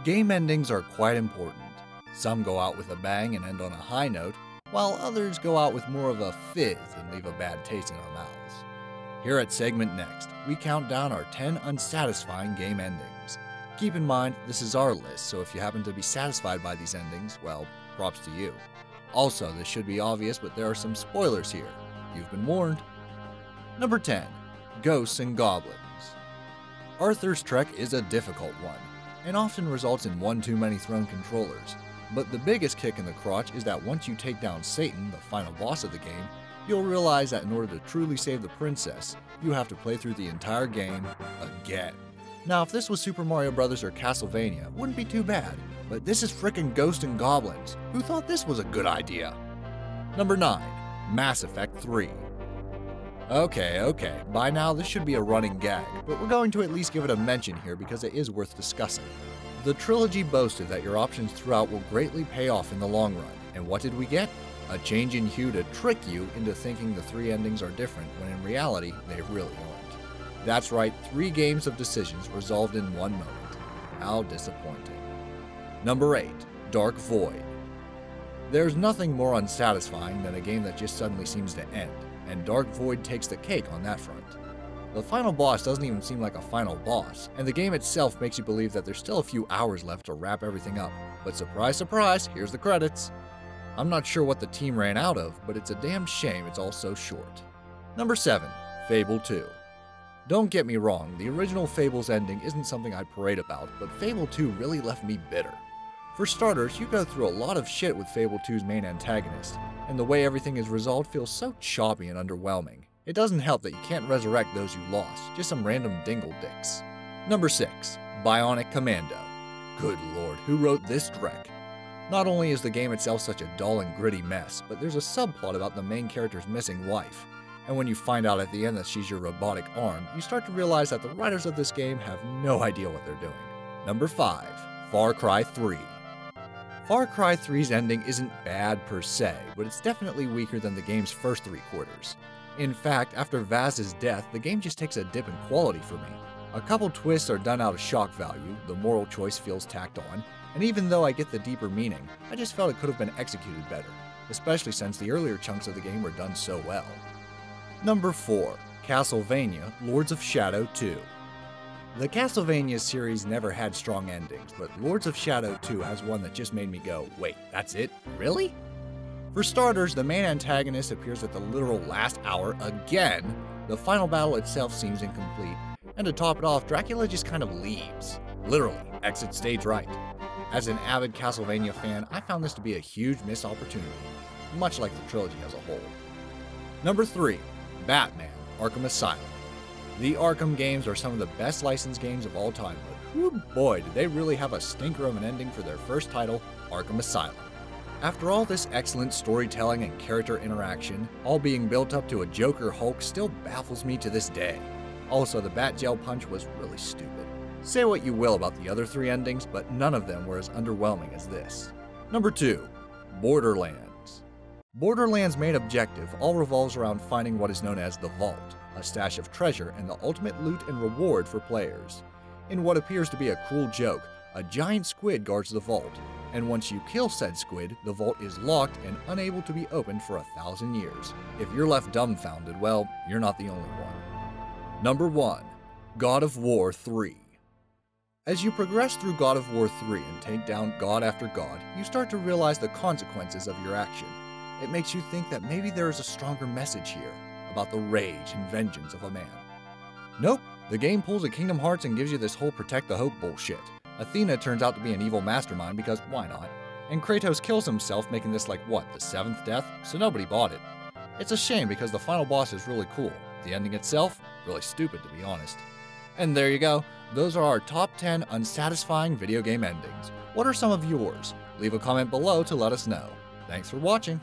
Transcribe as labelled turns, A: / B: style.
A: Game endings are quite important. Some go out with a bang and end on a high note, while others go out with more of a fizz and leave a bad taste in our mouths. Here at SegmentNext, we count down our 10 unsatisfying game endings. Keep in mind, this is our list, so if you happen to be satisfied by these endings, well, props to you. Also, this should be obvious, but there are some spoilers here. You've been warned. Number 10. Ghosts and Goblins. Arthur's Trek is a difficult one, and often results in one too many thrown controllers. But the biggest kick in the crotch is that once you take down Satan, the final boss of the game, you'll realize that in order to truly save the princess, you have to play through the entire game again. Now, if this was Super Mario Bros. Or Castlevania, it wouldn't be too bad, but this is frickin' Ghosts and Goblins. Who thought this was a good idea? Number 9. Mass Effect 3. Okay, by now this should be a running gag, but we're going to at least give it a mention here because it is worth discussing. The trilogy boasted that your options throughout will greatly pay off in the long run, and what did we get? A change in hue to trick you into thinking the 3 endings are different when in reality they really aren't. That's right, 3 games of decisions resolved in one moment. How disappointing. Number 8. Dark Void. There's nothing more unsatisfying than a game that just suddenly seems to end, and Dark Void takes the cake on that front. The final boss doesn't even seem like a final boss, and the game itself makes you believe that there's still a few hours left to wrap everything up. But surprise, surprise, here's the credits. I'm not sure what the team ran out of, but it's a damn shame it's all so short. Number 7. Fable 2. Don't get me wrong, the original Fable's ending isn't something I'd parade about, but Fable 2 really left me bitter. For starters, you go through a lot of shit with Fable 2's main antagonist, and the way everything is resolved feels so choppy and underwhelming. It doesn't help that you can't resurrect those you lost, just some random dingle dicks. Number 6. Bionic Commando. Good lord, who wrote this dreck? Not only is the game itself such a dull and gritty mess, but there's a subplot about the main character's missing wife. And when you find out at the end that she's your robotic arm, you start to realize that the writers of this game have no idea what they're doing. Number 5. Far Cry 3. Far Cry 3's ending isn't bad per se, but it's definitely weaker than the game's first 3 quarters. In fact, after Vaz's death, the game just takes a dip in quality for me. A couple twists are done out of shock value, the moral choice feels tacked on, and even though I get the deeper meaning, I just felt it could have been executed better, especially since the earlier chunks of the game were done so well. Number 4. Castlevania Lords of Shadow 2. The Castlevania series never had strong endings, but Lords of Shadow 2 has one that just made me go, wait, that's it? Really? For starters, the main antagonist appears at the literal last hour again, the final battle itself seems incomplete, and to top it off, Dracula just kind of leaves. Literally, exit stage right. As an avid Castlevania fan, I found this to be a huge missed opportunity, much like the trilogy as a whole. Number 3. Batman Arkham Asylum. The Arkham games are some of the best licensed games of all time, but whoo boy, did they really have a stinker of an ending for their first title, Arkham Asylum. After all this excellent storytelling and character interaction, all being built up to a Joker Hulk still baffles me to this day. Also, the Bat Gel Punch was really stupid. Say what you will about the other 3 endings, but none of them were as underwhelming as this. Number 2. Borderlands. Borderlands' main objective all revolves around finding what is known as the Vault, a stash of treasure and the ultimate loot and reward for players. In what appears to be a cruel joke, a giant squid guards the vault, and once you kill said squid, the vault is locked and unable to be opened for 1,000 years. If you're left dumbfounded, well, you're not the only one. Number 1. God of War 3. As you progress through God of War 3 and take down god after god, you start to realize the consequences of your action. It makes you think that maybe there is a stronger message here, about the rage and vengeance of a man. Nope, the game pulls a Kingdom Hearts and gives you this whole protect the hope bullshit. Athena turns out to be an evil mastermind because why not? And Kratos kills himself, making this like what, the 7th death? So nobody bought it. It's a shame because the final boss is really cool. The ending itself, really stupid to be honest. And there you go, those are our top 10 unsatisfying video game endings. What are some of yours? Leave a comment below to let us know. Thanks for watching.